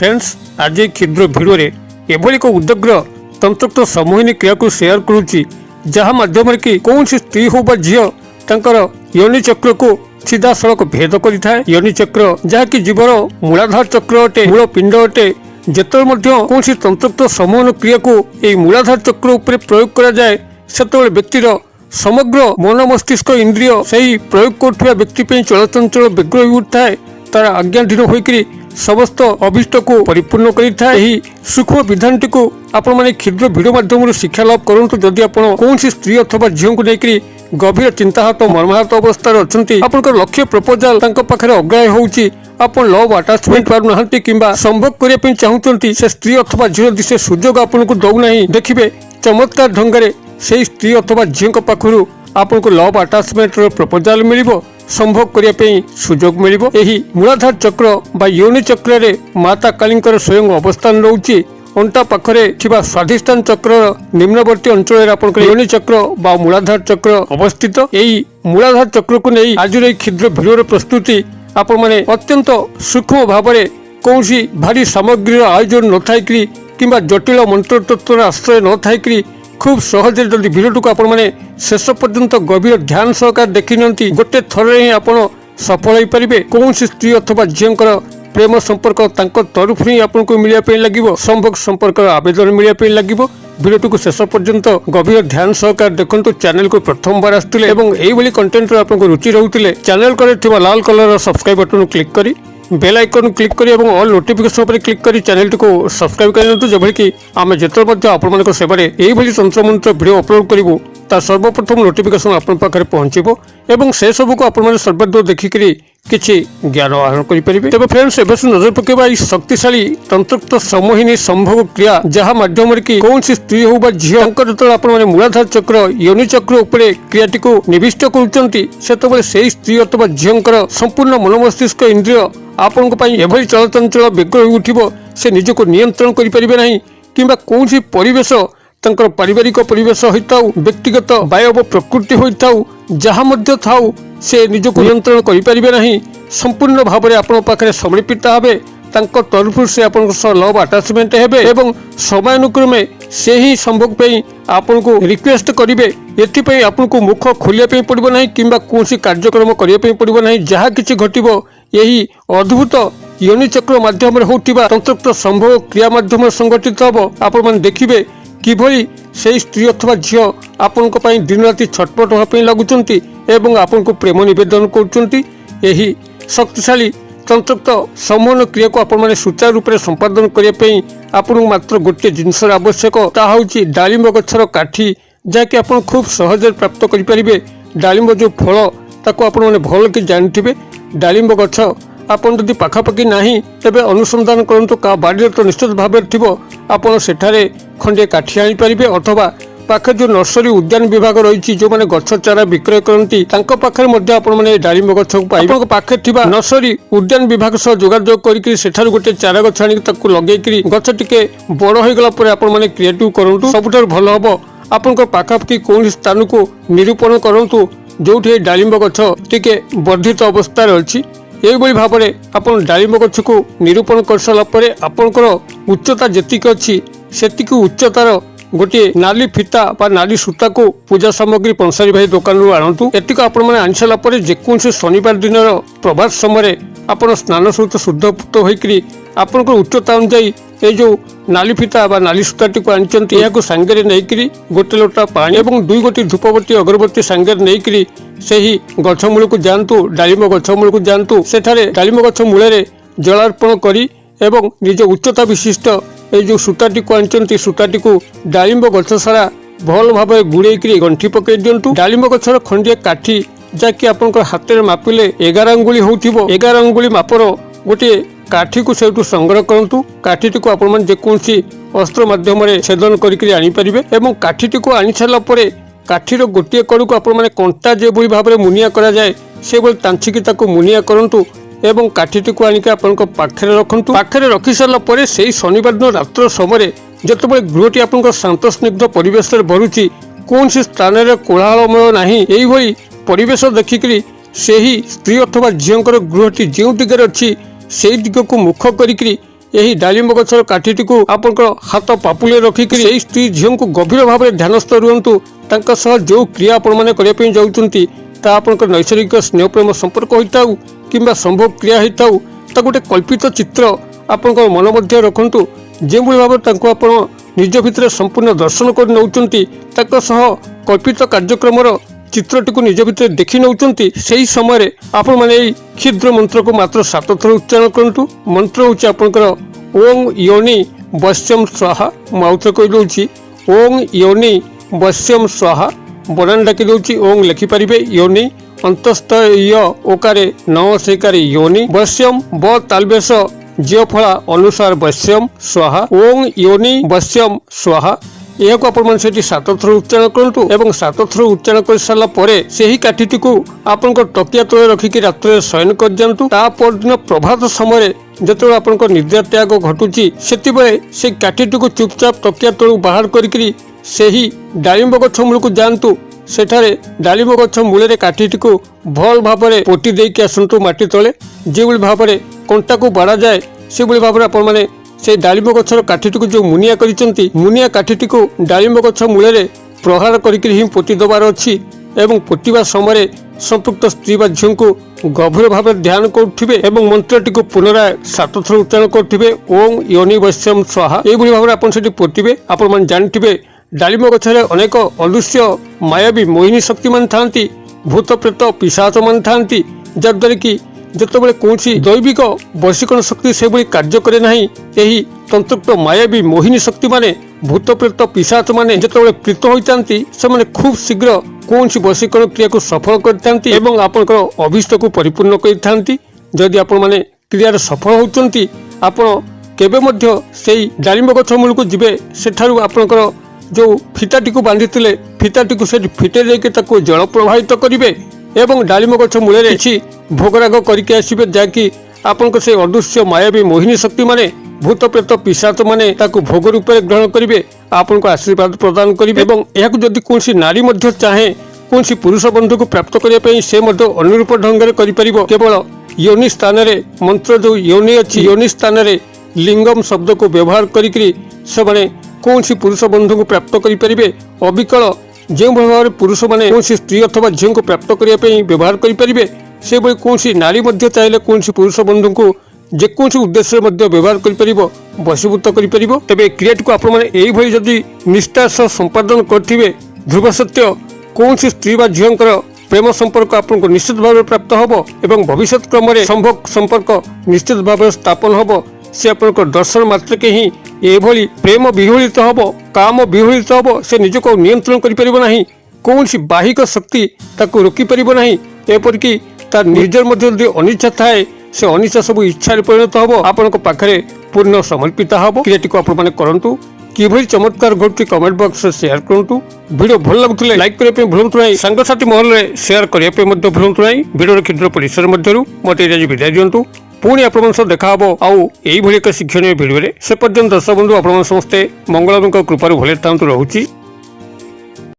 Friends आज क्षुद्र video एभली एक उदग्र तंत्रक्त समूहिनी क्रिया को शेयर करुच्ची जहाँ माध्यम कि कौन स्त्री हो झी तर योनि चक्र को सीधा सड़क भेद करें। योनि चक्र जहाँकि जीवर मूलाधार चक्र अटे, मूल पिंड अटे। जिते कौन तंत्रक्त समूहन क्रिया को यह मूलाधार चक्र उपर प्रयोग करा जाए सेतबेले व्यक्तिर समग्र मन मस्तिष्क इंद्रिय सही प्रयोग करुवा व्यक्ति चलचंचल व्यग्र हो उठा है। तार आज्ञाधीन होकर समस्त अभिष्ट को परिपूर्ण करी सूक्ष्म विधानटी को आपण मैंने क्षुद्र भिडियो माध्यम शिक्षा लाभ करूँ। जदि आप कौन स्त्री अथवा झील को लेकर गभीर चिंताहत मर्माहत अवस्था अच्छा आप लक्ष्य प्रपोजाल पाखे अग्राह्य होउची, आप लव अटाचमेंट पारना कि संभोग करने चाहते से स्त्री अथवा झील से सुजोग आपको दौना देखिए चमत्कार ढंग से स्त्री अथवा झील पाखु आपको लव अटाचमेंट प्रपोजाल मिल संभोग करने सुजोग मिल। मूलाधार चक्र बा योनि चक्र रे माता काली स्वयं अवस्थान रोचे। अंटा पाखरे थिबा स्वाधिष्ठान चक्र निम्नवर्ती अंचल योनि चक्र बा मूलाधार चक्र अवस्थित। यही मूलाधार चक्र को नहीं आज क्षुद्र भिडियो प्रस्तुति आपण मैंने अत्यंत सूक्ष्म भाव में कौन भारी सामग्री आयोजन न थाई कि जटिल मंत्र तत्वर आश्रय न थाई खूब सहज जदि भिडियो को आपण मैंने शेष पर्यंत गभीर ध्यान सहकार देखी नि गोटे थर ही आप सफल हो पारे। कौन स्त्री अथवा झील प्रेम संपर्क तरफ ही आपको मिलने लगे, संभोग संपर्क आवेदन मिलने लगे। भिडियो को शेष पर्यंत गभीर ध्यान सहकार देखो। चैनल को प्रथम बार आसुले और कंटेंट आपको रुचि रोते चैनल कर लाल कलर सब्सक्राइब बटन क्लिक करी बेल आइकन क्लिक करी और ऑल नोटिफिकेशन पर क्लिक करी चैनल को सब्सक्राइब कर जब कि आम जिते आपण सेवा यही तंत्र मंत्र भिडियो अपलोड करूँ ता सर्वप्रथम नोटिफिकेशन आपन पाखे पहुँचो और से सबको आप सर्वदूर देखिक किसी ज्ञान आहरण करेंगे। तेज फ्रेंड्स एवं नजर पकेबा शक्तिशाली तंत्रक्त समूहिनी संभोग क्रिया जहाँ माध्यम कि कौन स्त्री हो झील जो आप मूलाधार चक्र योनि चक्र उपरे क्रियाटी को निविष्ट करुँच से स्त्री अथवा झील संपूर्ण मन मस्तिष्क इंद्रिय आपण एभली चलचंचल व्यग्र हो उठिब से निजक नियंत्रण करें ना कि कौन परिवेश तंकर पारिवारिक परिवेश होता व्यक्तिगत वायु प्रकृति होता जहाँ मध्य थाउ से निजक नियंत्रण करें ना संपूर्ण भाव में आपण पाखे समर्पित हे तरफ से आपण लव अटाचमेंट हेबे एवं समयानुक्रमे से ही संभोग आपन को रिक्वेस्ट करेंगे। एथि आपको मुख खोलिया पड़ो ना कि कौन कार्यक्रम करने पड़ो ना जहाँ किसी घटब यही अद्भुत योनि चक्र माध्यम होता तंत्रक्त संभोग क्रिया माध्यम संगठित हम। आपण देखिए किभली से स्त्री अथवा झील आपण दिन राति छटपट होगा लगुंट एवं आपण को प्रेम निवेदन कर शक्तिशाली तंत्रक्त समूहन क्रिया को आपण मैंने सुचारू रूप से संपादन करने आपको मात्र गोटे जिनस आवश्यक ताकि डालिंब गछर काठी जहाँकि आप खूब सहज प्राप्त करेंगे। डालिंब जो फल ताको आपण मैंने भल कि जानते डालिंब गछ आपन जदि पाखापाखि नहीं तेबे अनुसंधान करंतु का बाड़ी तो निश्चित भाव आपड़ सेठारे खंडे काठी आनी पारिबे अथवा पाखे जो नर्सरी उद्यान विभाग रही जो मैंने गछ चारा विक्रय करती पाखे डालिंब गछ पाखे नर्सरी उद्यान विभाग सह जोगाजोग कर गोटे चारा गछ आनी लगे गछ टिके बड़ हो गला आपने क्रिएटिव करूँ सबुठ भल हम आपण पाखापाखि कौन स्थान को निरूपण करूँ जो डालिंब गछ टिके वर्धित अवस्था अच्छी। यही भाव में आप डालिंब गछ को निरूपण कर सारापर आपंकर उच्चता जी अच्छी से उच्चतार गोटे नाली फिता बा नाली सूता को पूजा सामग्री पंसारी भाई दुकान रू आणतु। एतिक आपने आनी सारापर जेकोसी शनिवार दिन प्रभात समय आप स्नान सहित शुद्धपुत होकर आपंकर उच्चता अनुजाई ये जो नाली फिता बा नाली सूताटी को आनी सांगे नहीं गोटे लोटा पानी और 2 गोटी धूपबत्ती अगरबत्ती सांगे नहीं से ही गछमूल को जातु डालिंब गछमूल को जातु सेठारे डालिंब गछ मूल जलार्पण करी एवं निज उच्चता विशिष्ट ये जो सूताटी को आनी सूताटी को डालिंब गछ सारा भल भाव गुड़े गंठी पकई दिंतु। डालिंब गछर खंडिया काठी जहाँकि आप हाथ में मापिले 11 अंगुली हो 11 अंगुली मापर गोटे काठी को से संग्रह करूँ। काठी को आपसी अस्त्र माध्यम छेदन करें और काठी को आनी सारापर काठीर गोटे कड़ को आपने कंटा जो भाव में मुनिया कराए से तांछिक मुनिया करूँ एवं काठी को आनिक पाखे रखु। पाखे रखी सारापर से शनिवार दिन रात्र समय जिते गृहटी आप शांत स्निग्ध परिवेश भरुची कौन स्थान में कोलाहलमय ना यही परिवेश देखिक से ही स्त्री अथवा झील गृहटी जो दिगरे अच्छी से दिग को मुख करी ଏହି ଡାଳିମ୍ବ ଗଛର କାଠିଟିକୁ ଆପଣଙ୍କର ହାତ ପାପୁଲିରେ ରଖିକି ସେହି ସ୍ତ୍ରୀ ଝିଅଙ୍କୁ ଗଭୀର ଭାବରେ ଧ୍ୟାନସ୍ଥ ରୁହନ୍ତୁ। ତାଙ୍କ ସହ ଯେଉଁ କ୍ରିୟା ଆପଣମାନେ କରିବା ପାଇଁ ଯାଉଛନ୍ତି ତାହା ଆପଣଙ୍କର ନୈସର୍ଗିକ ସ୍ନେହ ପ୍ରେମ ସମ୍ପର୍କ ହୋଇଥାଉ କିମ୍ବା ସମ୍ଭୋଗ କ୍ରିୟା ହୋଇଥାଉ, ତା ଗୋଟେ କଳ୍ପିତ ଚିତ୍ର ଆପଣଙ୍କ ମନ ମଧ୍ୟରେ ରଖନ୍ତୁ। ଯେଉଁଭଳି ଭାବରେ ତାଙ୍କୁ ଆପଣ ନିଜ ଭିତରେ ସମ୍ପୂର୍ଣ୍ଣ ଦର୍ଶନ କରି ନେଉଛନ୍ତି, ତାଙ୍କ ସହ କଳ୍ପିତ କାର୍ଯ୍ୟକ୍ରମର ଚିତ୍ରଟିକୁ ନିଜ ଭିତରେ ଦେଖି ନେଉଛନ୍ତି, ସେହି ସମୟରେ ଆପଣମାନେ ଏହି କ୍ଷୁଦ୍ର ମନ୍ତ୍ରକୁ ମାତ୍ର 7 ଥର ଉଚ୍ଚାରଣ କରନ୍ତୁ। ମନ୍ତ୍ର ହେଉଛି ଆପଣଙ୍କର ଓଂ ୟୋନି ବଶ୍ୟମ୍ ସ୍ୱାହା। ମୁଁ ଆଉଥରେ କହିଦେଉଛି ଓଂ ୟୋନି ବଶ୍ୟମ୍ ସ୍ୱାହା। ବନାନ ଡାକି ଦେଉଛି ଓଂ ଲେଖିପାରିବେ ୟୋନି ଅନ୍ତସ୍ଥ ୟ ଓକାରେ ନ ସେକାରେ ୟୋନି ବଶ୍ୟମ୍ ବ ତାଲବେଶ ଜ୍ୟ ଫଳା ଅନୁସାର ବଶ୍ୟମ୍ ସ୍ୱାହା ଓଂ ୟୋନି ବଶ୍ୟମ୍ ସ୍ୱାହା। ଏହାକୁ ଆପଣମାନେ ସେଠି 7 ଥର ଉଚ୍ଚାରଣ କରନ୍ତୁ ଏବଂ 7 ଥର ଉଚ୍ଚାରଣ କରିସାରିଲା ପରେ ସେହି କାଠିଟିକୁ ଆପଣଙ୍କ ତକିଆ ତଳେ ରଖିକି ରାତ୍ରରେ ଶୟନ କରିଯାଆନ୍ତୁ। ତା ପରଦିନ ପ୍ରଭାତ ସମୟରେ ଯେତେବେଳେ ଆପଣଙ୍କ ନିଦ୍ରା ତ୍ୟାଗ ଘଟୁଛି, ସେତେବେଳେ ସେହି କାଠିଟିକୁ ଚୁପଚାପ ତକିଆ ତଳୁ ବାହାର କରିକି ସେହି ଡାଳିମ୍ବ ଗଛ ମୂଳକୁ ଯାଆନ୍ତୁ। ସେଠାରେ ଡାଳିମ୍ବ ଗଛ ମୂଳରେ କାଠିଟିକୁ ଭଲ ଭାବରେ ପୋତି ଦେଇକି ଆସନ୍ତୁ ମାଟି ତଳେ। ଯେଭଳି ଭାବରେ କଣ୍ଟାକୁ ବାଡ଼ାଯାଏ ସେଭଳି ଭାବରେ ଆପଣମାନେ সেই ଡାଳିମ୍ବ ଗଛର କାଠିଟିକୁ ଯେଉଁ ମୁନିଆ କରିଛନ୍ତି, ମୁନିଆ କାଠିଟିକୁ ଡାଳିମ୍ବ ଗଛ ମୂଳରେ ପ୍ରହାର କରିକି ହିଁ ପୋତି ଦେବାର ଅଛି ଏବଂ ପୋତିବା ସମୟରେ ସମ୍ପୃକ୍ତ ସ୍ତ୍ରୀ ବା ଝିଅଙ୍କୁ ଗଭୀର ଭାବରେ ଧ୍ୟାନ କରୁଥିବେ ଏବଂ ମନ୍ତ୍ରଟିକୁ ପୁନରାୟ 7 ଥର ଉଚ୍ଚାରଣ କରୁଥିବେ ଓଂ ୟୋନି ବଶ୍ୟମ୍ ସ୍ୱାହା। ଏଇଭଳି ଭାବରେ ଆପଣ ସେଠି ପୋତିବେ। ଆପଣମାନେ ଜାଣିଥିବେ ଡାଳିମ୍ବ ଗଛରେ ଅନେକ ଅଦୃଶ୍ୟ ମାୟାବୀ ମୋହିନୀ ଶକ୍ତିମାନେ ଥାନ୍ତି, ଭୂତ ପ୍ରେତ ପିଶାଚମାନେ ଥାନ୍ତି, ଯାହାଦ୍ୱାରା କି ଯେତେବେଳେ କୌଣସି ଦୈବିକ ବଶୀକରଣ ଶକ୍ତି ସେଭଳି କାର୍ଯ୍ୟ କରେ ନାହିଁ, ଏହି ତନ୍ତ୍ରକ୍ତ ମାୟାବୀ ମୋହିନୀ ଶକ୍ତିମାନେ ଭୂତ ପ୍ରେତ ପିଶାଚମାନେ ଯେତେବେଳେ ପ୍ରୀତ ହୋଇଥାନ୍ତି, ସେମାନେ ଖୁବ୍ ଶୀଘ୍ର କୌଣସି ବଶୀକରଣ କ୍ରିୟାକୁ ସଫଳ କରିଥାନ୍ତି ଏବଂ ଆପଣଙ୍କର ଅଭୀଷ୍ଟକୁ ପରିପୂର୍ଣ୍ଣ କରିଥାନ୍ତି। ଯଦି ଆପଣମାନେ କ୍ରିୟାରେ ସଫଳ ହେଉଛନ୍ତି, ଆପଣ କେବେ ମଧ୍ୟ ସେଇ ଡାଳିମ୍ବ ଗଛ ମୂଳକୁ ଯିବେ, ସେଠାରୁ ଆପଣଙ୍କର ଯେଉଁ ଫିତାଟିକୁ ବାନ୍ଧିଥିଲେ ଫିତାଟିକୁ ସେଠି ଫିଟେଇ ଦେଇକି ତାକୁ ଜଳ ପ୍ରବାହିତ କରିବେ ଏବଂ ଡାଳିମ୍ବ ଗଛ ମୂଳରେ କିଛି ଭୋଗରାଗ କରିକି ଆସିବେ, ଯାହାକି ଆପଣଙ୍କ ସେ ଅଦୃଶ୍ୟ ମାୟାବୀ ମୋହିନୀ ଶକ୍ତିମାନେ ଭୂତ ପ୍ରେତ ପିଶାଚମାନେ ତାକୁ ଭୋଗ ରୂପରେ ଗ୍ରହଣ କରିବେ, ଆପଣଙ୍କୁ ଆଶୀର୍ବାଦ ପ୍ରଦାନ କରିବେ। ଏବଂ ଏହାକୁ ଯଦି କୌଣସି ନାରୀ ମଧ୍ୟ ଚାହେଁ କୌଣସି ପୁରୁଷ ବନ୍ଧୁକୁ ପ୍ରାପ୍ତ କରିବା ପାଇଁ, ସେ ମଧ୍ୟ ଅନୁରୂପ ଢଙ୍ଗରେ କରିପାରିବ। କେବଳ ୟୋନି ସ୍ଥାନରେ ମନ୍ତ୍ର ଯେଉଁ ୟୋନି ଅଛି, ୟୋନି ସ୍ଥାନରେ ଲିଙ୍ଗମ ଶବ୍ଦକୁ ବ୍ୟବହାର କରିକି ସେମାନେ କୌଣସି ପୁରୁଷ ବନ୍ଧୁଙ୍କୁ ପ୍ରାପ୍ତ କରିପାରିବେ। ଅବିକଳ ଯେଉଁଭଳି ଭାବରେ ପୁରୁଷମାନେ କୌଣସି ସ୍ତ୍ରୀ ଅଥବା ଝିଅଙ୍କୁ ପ୍ରାପ୍ତ କରିବା ପାଇଁ ବ୍ୟବହାର କରିପାରିବେ, ସେଭଳି କୌଣସି ନାରୀ ମଧ୍ୟ ଚାହିଁଲେ କୌଣସି ପୁରୁଷ ବନ୍ଧୁଙ୍କୁ ଯେକୌଣସି ଉଦ୍ଦେଶ୍ୟରେ ମଧ୍ୟ ବ୍ୟବହାର କରିପାରିବ, ବଶୀଭୂତ କରିପାରିବ। ତେବେ କ୍ରିୟାଟିକୁ ଆପଣମାନେ ଏଇଭଳି ଯଦି ନିଷ୍ଠାର ସହ ସମ୍ପାଦନ କରିଥିବେ, ଧ୍ରୁବ ସତ୍ୟ କୌଣସି ସ୍ତ୍ରୀ ବା ଝିଅଙ୍କର ପ୍ରେମ ସମ୍ପର୍କ ଆପଣଙ୍କୁ ନିଶ୍ଚିତ ଭାବରେ ପ୍ରାପ୍ତ ହେବ ଏବଂ ଭବିଷ୍ୟତ କ୍ରମରେ ସମ୍ଭୋଗ ସମ୍ପର୍କ ନିଶ୍ଚିତ ଭାବରେ ସ୍ଥାପନ ହେବ। ସେ ଆପଣଙ୍କ ଦର୍ଶନ ମାତ୍ରକେ ହିଁ ଏଭଳି ପ୍ରେମ ବିହ୍ୱଳିତ ହେବ, କାମ ବିହ୍ୱଳିତ ହେବ। ସେ ନିଜକୁ ନିୟନ୍ତ୍ରଣ କରିପାରିବ ନାହିଁ, କୌଣସି ବାହିକ ଶକ୍ତି ତାକୁ ରୋକିପାରିବ ନାହିଁ। ଏପରିକି ତା ନିଜର ମଧ୍ୟ ଯଦି ଅନିଚ୍ଛା ଥାଏ, ସେ ଅନିଚ୍ଛା ସବୁ ଇଚ୍ଛାରେ ପରିଣତ ହେବ, ଆପଣଙ୍କ ପାଖରେ ପୂର୍ଣ୍ଣ ସମର୍ପିତ ହେବ। କ୍ରିୟାଟିକୁ ଆପଣମାନେ କରନ୍ତୁ। কিভাবে চমৎকার ঘটছে কমেন্ট বক্সে সেয়ার করতু। ভিডিও ভাল লাগুলে লাইক করা ভুলতু না, সাংসাথী মহলরে সেয়ার করা ভুলতু না। ভিডিওর ক্ষুদ্র পরিসর মধ্যে মতো আজ বিদায় দিও। পুଣି ଆପଣଙ୍କ ସହ ଦେଖା ହେବ ଆଉ ଏଇଭଳି ଏକ ଶିକ୍ଷଣୀୟ ଭିଡ଼ିଓରେ। ସେ ପର୍ଯ୍ୟନ୍ତ ଦର୍ଶକ ବନ୍ଧୁ ଆପଣ ସମସ୍ତେ ମଙ୍ଗଳଙ୍କ କୃପାରୁ ଭଲରେ ଥାନ୍ତୁ। ରହୁଛି।